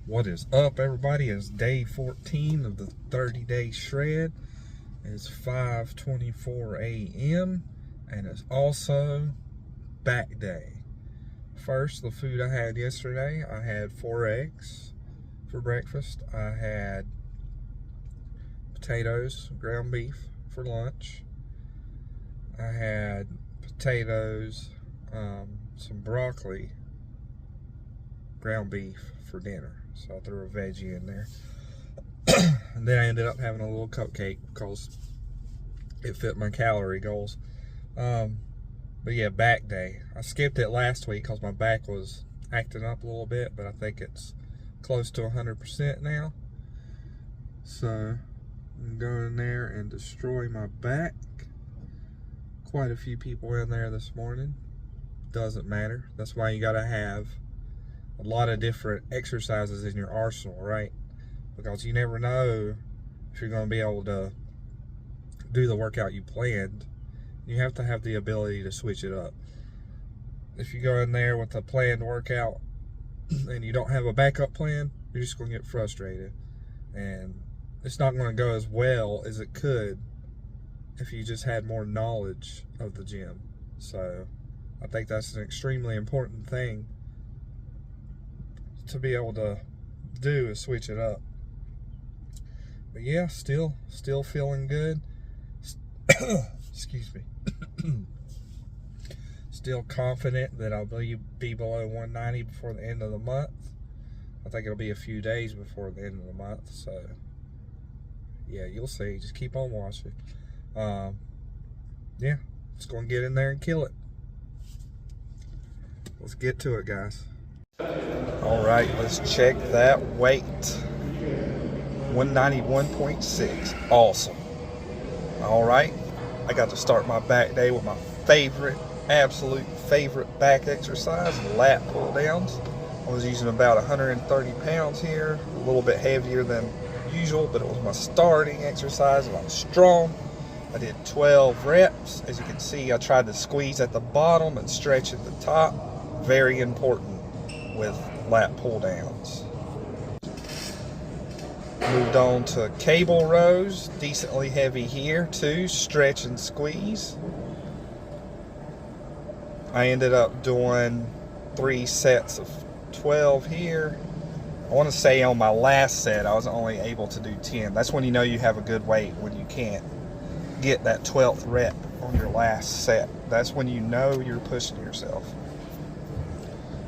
What is up, everybody? It's day 14 of the 30-day shred. It's 5:24 a.m. and it's also back day. First, the food I had yesterday, I had 4 eggs for breakfast. I had potatoes, ground beef for lunch. I had potatoes, some broccoli, ground beef for dinner. So I threw a veggie in there. And then I ended up having a little cupcake because it fit my calorie goals. But yeah, back day. I skipped it last week because my back was acting up a little bit, but I think it's close to 100% now. So I'm going in there and destroy my back. Quite a few people in there this morning. Doesn't matter. That's why you gotta have a lot of different exercises in your arsenal, right? Because you never know if you're going to be able to do the workout you planned. You have to have the ability to switch it up. If you go in there with a planned workout and you don't have a backup plan, you're just going to get frustrated. And it's not going to go as well as it could if you just had more knowledge of the gym. So I think that's an extremely important thing to be able to do, is switch it up. But yeah, still feeling good. Excuse me. Still confident that I'll be below 190 before the end of the month. I think it'll be a few days before the end of the month. So yeah, you'll see. Just keep on watching. Yeah, just gonna get in there and kill it. Let's get to it, guys. All right, let's check that weight. 191.6. Awesome. All right, I got to start my back day with my absolute favorite back exercise, lat pull downs. I was using about 130 pounds here, a little bit heavier than usual, but it was my starting exercise and I'm strong. I did 12 reps. As you can see, I tried to squeeze at the bottom and stretch at the top. Very important with lat pull downs. Moved on to cable rows, decently heavy here too, stretch and squeeze. I ended up doing 3 sets of 12 here. I want to say on my last set I was only able to do 10. That's when you know you have a good weight, when you can't get that 12th rep on your last set. That's when you know you're pushing yourself.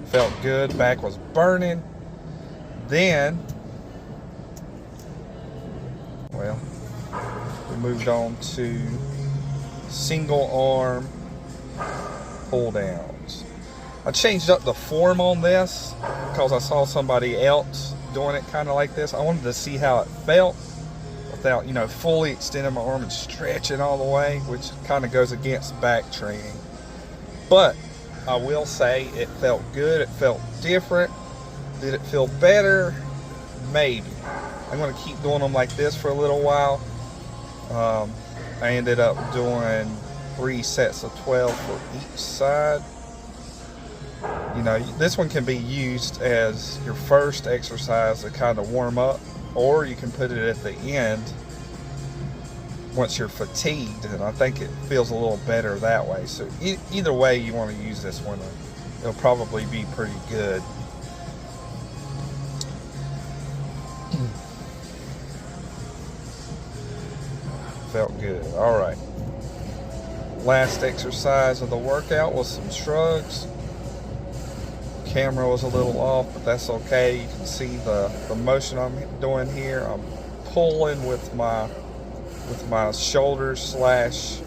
Felt good, back was burning. Then, well, we moved on to single arm pull downs. I changed up the form on this because I saw somebody else doing it kind of like this. I wanted to see how it felt without, fully extending my arm and stretching all the way, which kind of goes against back training. But I will say it felt good. It felt different. Did it feel better? Maybe. I'm going to keep doing them like this for a little while. I ended up doing 3 sets of 12 for each side. This one can be used as your first exercise to kind of warm up, or you can put it at the end once you're fatigued, and I think it feels a little better that way. So either way you want to use this one, it'll probably be pretty good. Felt good. All right. Last exercise of the workout was some shrugs. Camera was a little off, but that's okay. You can see the motion I'm doing here. I'm pulling with my shoulders slash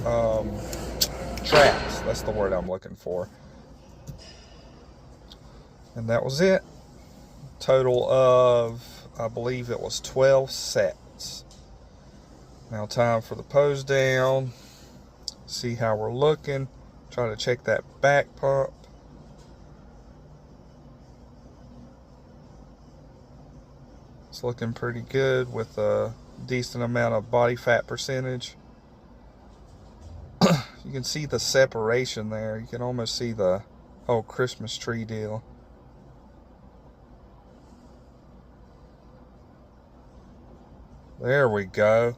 traps. That's the word I'm looking for. And that was it. Total of, I believe it was 12 sets. Now time for the pose down. See how we're looking. Try to check that back pump. It's looking pretty good with a decent amount of body fat percentage. You can see the separation there. You can almost see the whole Christmas tree deal. There we go.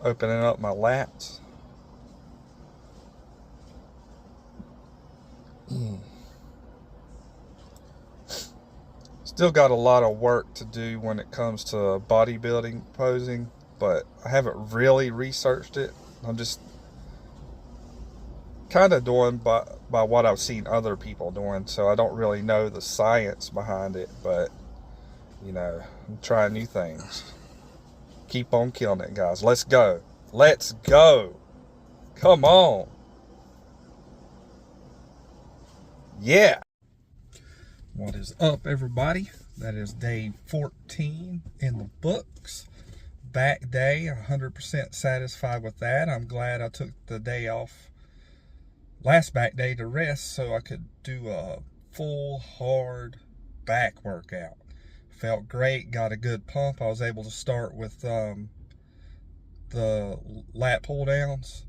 Opening up my lats. Still got a lot of work to do when it comes to bodybuilding posing, but I haven't really researched it. I'm just kind of doing by what I've seen other people doing, so I don't really know the science behind it, but you know, I'm trying new things. Keep on killing it, guys. Let's go. Let's go. Come on. Yeah. What is up, everybody? That is day 14 in the books. Back day, 100% satisfied with that. I'm glad I took the day off, last back day, to rest so I could do a full hard back workout. Felt great, got a good pump. I was able to start with the lat pull downs.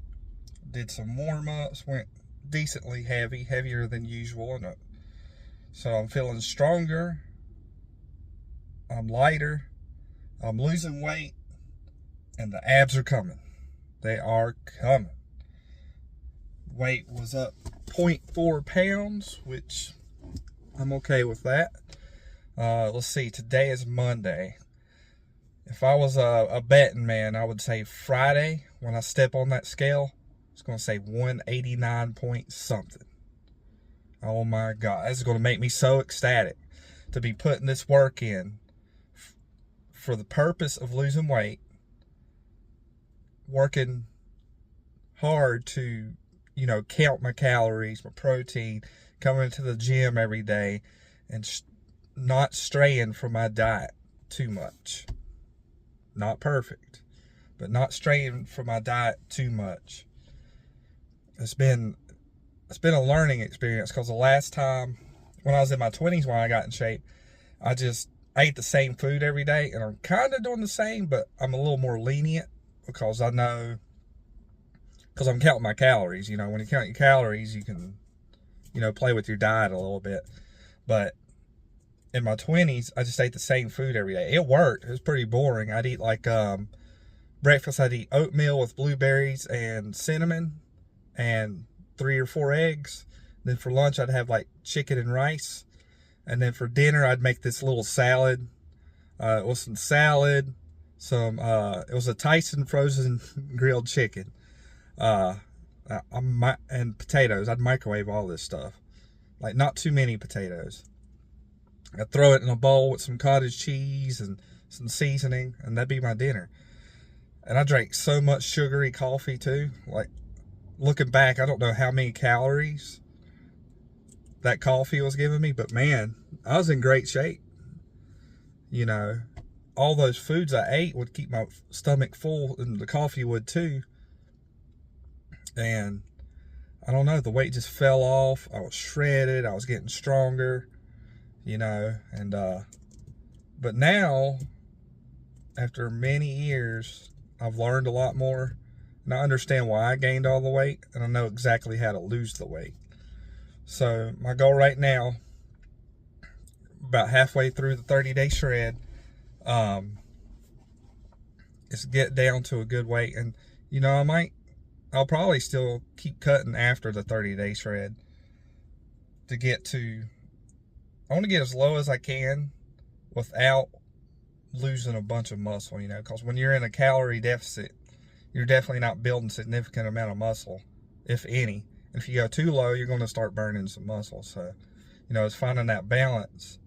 Did some warm-ups, went decently heavy, heavier than usual, and so I'm feeling stronger, I'm lighter, I'm losing weight, and the abs are coming. They are coming. Weight was up 0.4 pounds, which I'm okay with that. Let's see, today is Monday. If I was a betting man, I would say Friday, when I step on that scale, it's going to say 189 point something. Oh my God, this is going to make me so ecstatic to be putting this work in for the purpose of losing weight, working hard to, you know, count my calories, my protein, coming to the gym every day, and not straying from my diet too much. Not perfect, but not straying from my diet too much. It's been a learning experience, because the last time when I was in my 20s, when I got in shape, I just ate the same food every day, and I'm kind of doing the same, but I'm a little more lenient because I know, because I'm counting my calories. You know, when you count your calories, you can, you know, play with your diet a little bit. But in my 20s, I just ate the same food every day. It worked. It was pretty boring. I'd eat like breakfast, I'd eat oatmeal with blueberries and cinnamon and 3 or 4 eggs. Then for lunch, I'd have like chicken and rice. And then for dinner, I'd make this little salad. It was some salad, it was a Tyson frozen grilled chicken, and potatoes. I'd microwave all this stuff. Like, not too many potatoes. I'd throw it in a bowl with some cottage cheese and some seasoning, and that'd be my dinner. And I drank so much sugary coffee too. Like, looking back, I don't know how many calories that coffee was giving me, but man, I was in great shape. You know, all those foods I ate would keep my stomach full, and the coffee would too. And I don't know, the weight just fell off. I was shredded. I was getting stronger, you know, and but now, after many years, I've learned a lot more, and I understand why I gained all the weight, and I know exactly how to lose the weight. So my goal right now, about halfway through the 30-day shred, is get down to a good weight. And you know, I'll probably still keep cutting after the 30-day shred to get to, I want to get as low as I can without losing a bunch of muscle, you know, because when you're in a calorie deficit, you're definitely not building a significant amount of muscle, if any. If you go too low, you're going to start burning some muscle. So, you know, it's finding that balance.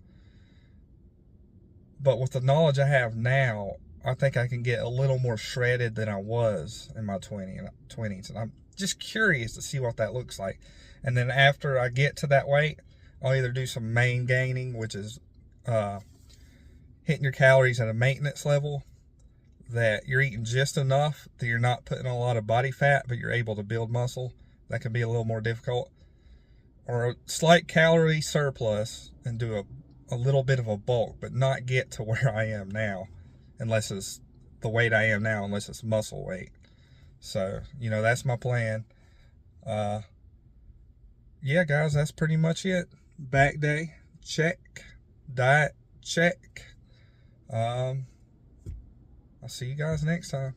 But with the knowledge I have now, I think I can get a little more shredded than I was in my 20s. And I'm just curious to see what that looks like. And then after I get to that weight, I'll either do some main gaining, which is hitting your calories at a maintenance level, that you're eating just enough that you're not putting a lot of body fat, but you're able to build muscle. That can be a little more difficult. Or a slight calorie surplus and do a little bit of a bulk, but not get to where I am now, unless it's the weight I am now, unless it's muscle weight. So, you know, that's my plan. Yeah, guys, that's pretty much it. Back day, check. Diet, check. I I'll see you guys next time.